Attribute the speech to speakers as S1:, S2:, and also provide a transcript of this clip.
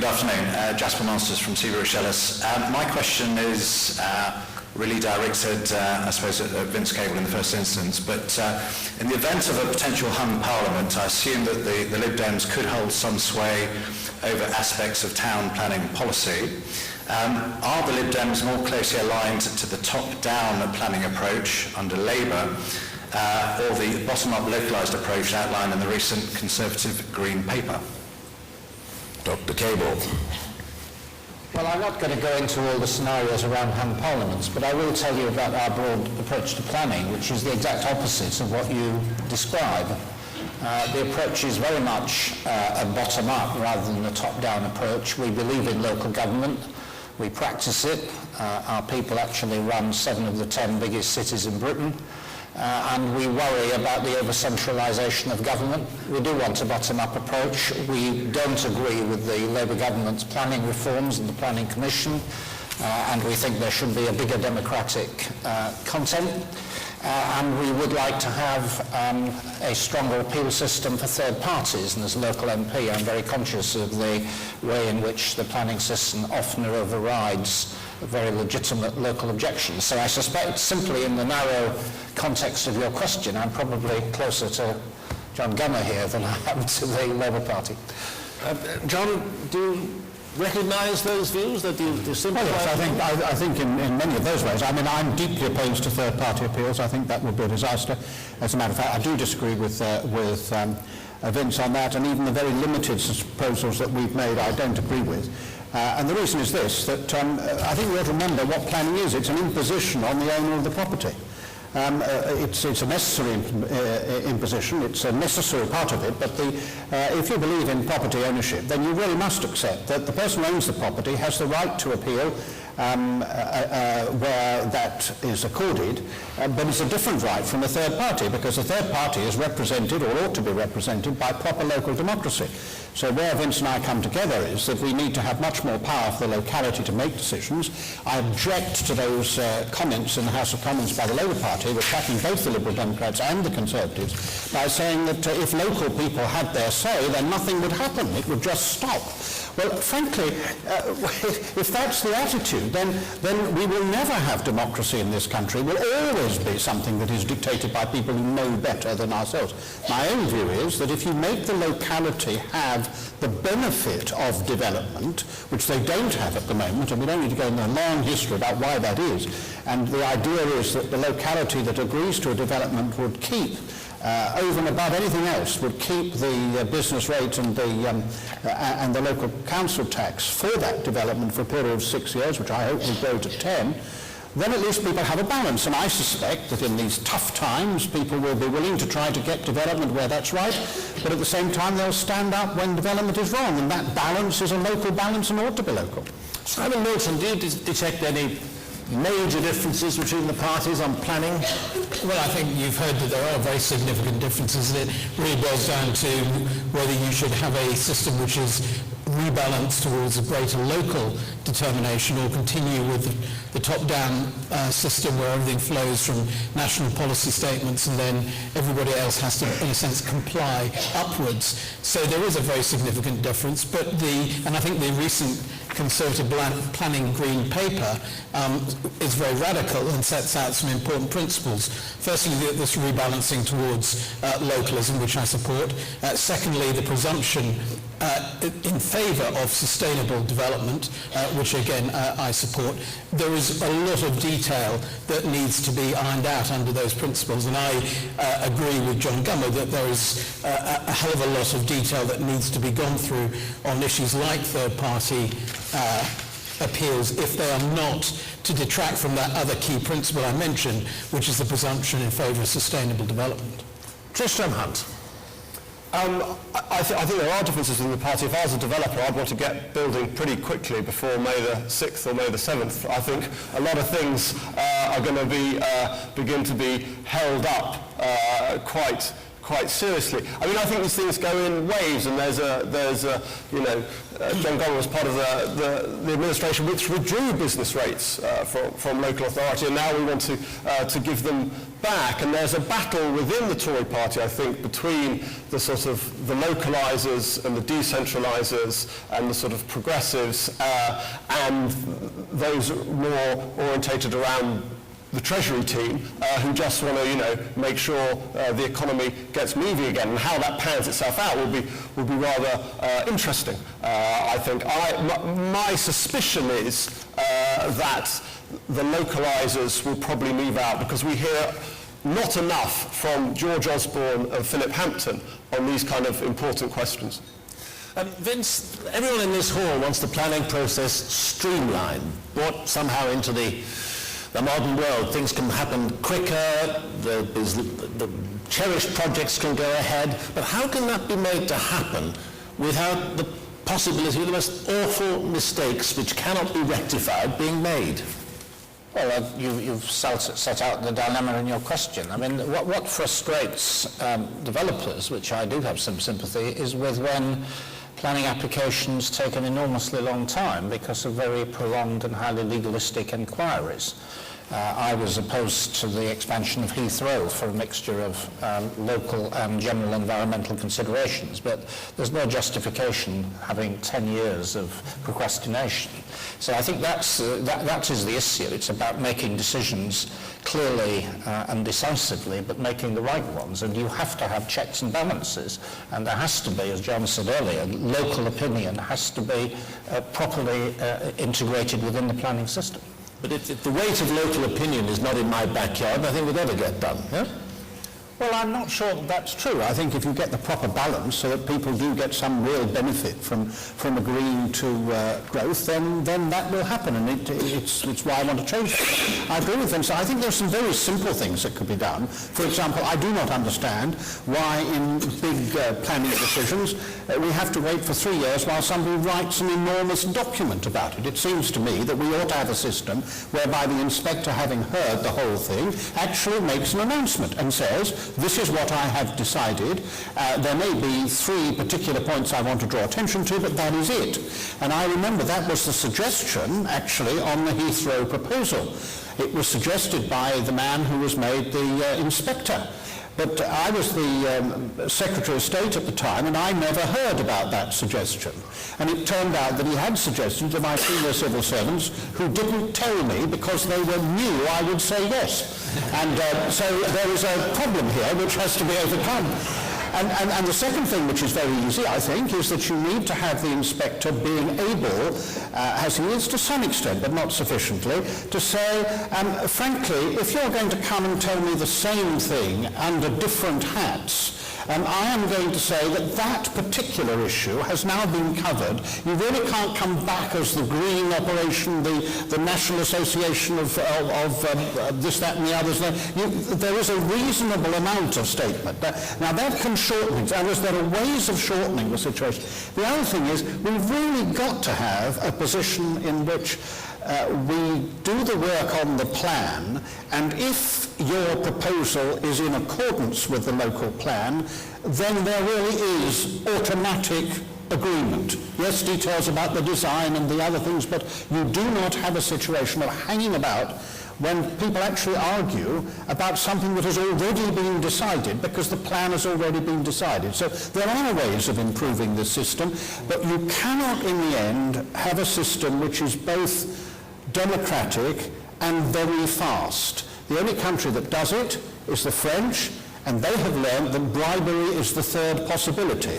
S1: Good afternoon. Jasper Masters from CBRE. My question is really directed, I suppose, at Vince Cable in the first instance, but in the event of a potential hung parliament, I assume that the Lib Dems could hold some sway over aspects of town planning policy. Are the Lib Dems more closely aligned to the top-down planning approach under Labour or the bottom-up localised approach outlined in the recent Conservative Green Paper?
S2: Dr. Cable.
S3: Well, I'm not going to go into all the scenarios around hung parliaments, but I will tell you about our broad approach to planning, which is the exact opposite of what you describe. The approach is very much a bottom-up rather than a top-down approach. We believe in local government. We practice it. Our people actually run 7 of the 10 biggest cities in Britain. And we worry about the over-centralisation of government. We do want a bottom-up approach. We don't agree with the Labour government's planning reforms and the Planning Commission, and we think there should be a bigger democratic content. And we would like to have a stronger appeal system for third parties. And as a local MP, I'm very conscious of the way in which the planning system often overrides very legitimate local objections. So I suspect simply in the narrow context of your question, I'm probably closer to John Gummer here than I am to the Labour Party.
S2: John, do you recognise those views that you sympathise?
S4: Well, yes, I think in many of those ways. I mean, I'm deeply opposed to third-party appeals. I think that would be a disaster. As a matter of fact, I do disagree with Vince on that, and even the very limited proposals that we've made I don't agree with. And the reason is this, that I think we have to remember what planning is. It's an imposition on the owner of the property. It's a necessary imposition, it's a necessary part of it, but if you believe in property ownership, then you really must accept that the person who owns the property has the right to appeal where that is accorded, but it's a different right from a third party, because a third party is represented, or ought to be represented, by proper local democracy. So where Vince and I come together is that we need to have much more power for the locality to make decisions. I object to those comments in the House of Commons by the Labour Party, attacking both the Liberal Democrats and the Conservatives, by saying that if local people had their say, then nothing would happen. It would just stop. Well, frankly, if that's the attitude, then we will never have democracy in this country. It will always be something that is dictated by people who know better than ourselves. My own view is that if you make the locality have the benefit of development, which they don't have at the moment, and we don't need to go into a long history about why that is, and the idea is that the locality that agrees to a development would keep over and above anything else, would keep the business rate and the local council tax for that development for a period of 6 years, which I hope will go to 10, then at least people have a balance. And I suspect that in these tough times, people will be willing to try to get development where that's right, but at the same time they'll stand up when development is wrong, and that balance is a local balance and ought to be local.
S2: Simon Milton, do you detect any major differences between the parties on planning?
S5: Well, I think you've heard that there are very significant differences, and it really boils down to whether you should have a system which is rebalanced towards a greater local determination, or continue with the top-down system where everything flows from national policy statements and then everybody else has to, in a sense, comply upwards. So there is a very significant difference, but and I think the recent Conservative Planning Green Paper is very radical and sets out some important principles. Firstly, this rebalancing towards localism, which I support. Secondly, the presumption in favour of sustainable development, which again I support. There is a lot of detail that needs to be ironed out under those principles, and I agree with John Gummer that there is a hell of a lot of detail that needs to be gone through on issues like third-party appeals, if they are not to detract from that other key principle I mentioned, which is the presumption in favour of sustainable development.
S2: Tristram Hunt.
S6: I think there are differences in the party. If I was a developer, I'd want to get building pretty quickly before May the 6th or May the 7th. I think a lot of things are going to be begin to be held up quite seriously. I mean, I think these things go in waves, and there's a John Gummer was part of the administration which withdrew business rates from local authority, and now we want to give them back, and there's a battle within the Tory party, I think, between the sort of the localisers and the decentralisers and the sort of progressives and those more orientated around the Treasury team who just want to, make sure the economy gets moving again, and how that pans itself out will be rather interesting. I think my suspicion is that the localisers will probably move out, because we hear not enough from George Osborne and Philip Hampton on these kind of important questions.
S2: Vince, everyone in this hall wants the planning process streamlined, brought somehow into the modern world. Things can happen quicker, the cherished projects can go ahead, but how can that be made to happen without the possibility of the most awful mistakes which cannot be rectified being made?
S3: Well, you've set out the dilemma in your question. I mean, what frustrates developers, which I do have some sympathy, is with when planning applications take an enormously long time because of very prolonged and highly legalistic inquiries. I was opposed to the expansion of Heathrow for a mixture of local and general environmental considerations, but there's no justification having 10 years of procrastination. So I think that is the issue. It's about making decisions clearly and decisively, but making the right ones. And you have to have checks and balances. And there has to be, as John said earlier, local opinion has to be properly integrated within the planning system.
S2: But if the weight of local opinion is not in my backyard, nothing would ever get done. Yeah?
S4: Well, I'm not sure that's true. I think if you get the proper balance so that people do get some real benefit from agreeing to growth, then that will happen, and it's why I want to change it. I agree with them. So I think there are some very simple things that could be done. For example, I do not understand why in big planning decisions we have to wait for 3 years while somebody writes an enormous document about it. It seems to me that we ought to have a system whereby the inspector, having heard the whole thing, actually makes an announcement and says, this is what I have decided. There may be 3 particular points I want to draw attention to, but that is it. And I remember that was the suggestion, actually, on the Heathrow proposal. It was suggested by the man who was made the inspector. But I was the Secretary of State at the time, and I never heard about that suggestion. And it turned out that he had suggestions of my senior civil servants who didn't tell me because they were knew I would say yes. And so there is a problem here which has to be overcome. And the second thing, which is very easy, I think, is that you need to have the inspector being able, as he is to some extent, but not sufficiently, to say, frankly, if you're going to come and tell me the same thing under different hats, I am going to say that that particular issue has now been covered. You really can't come back as the green operation, the National Association of this, that and the others. There is a reasonable amount of statement. Now that can shorten things, and there are ways of shortening the situation. The other thing is, we've really got to have a position in which we do the work on the plan, and if your proposal is in accordance with the local plan, then there really is automatic agreement. Yes, details about the design and the other things, but you do not have a situation of hanging about when people actually argue about something that has already been decided because the plan has already been decided. So there are ways of improving this system, but you cannot in the end have a system which is both democratic and very fast. The only country that does it is the French, and they have learned that bribery is the third possibility.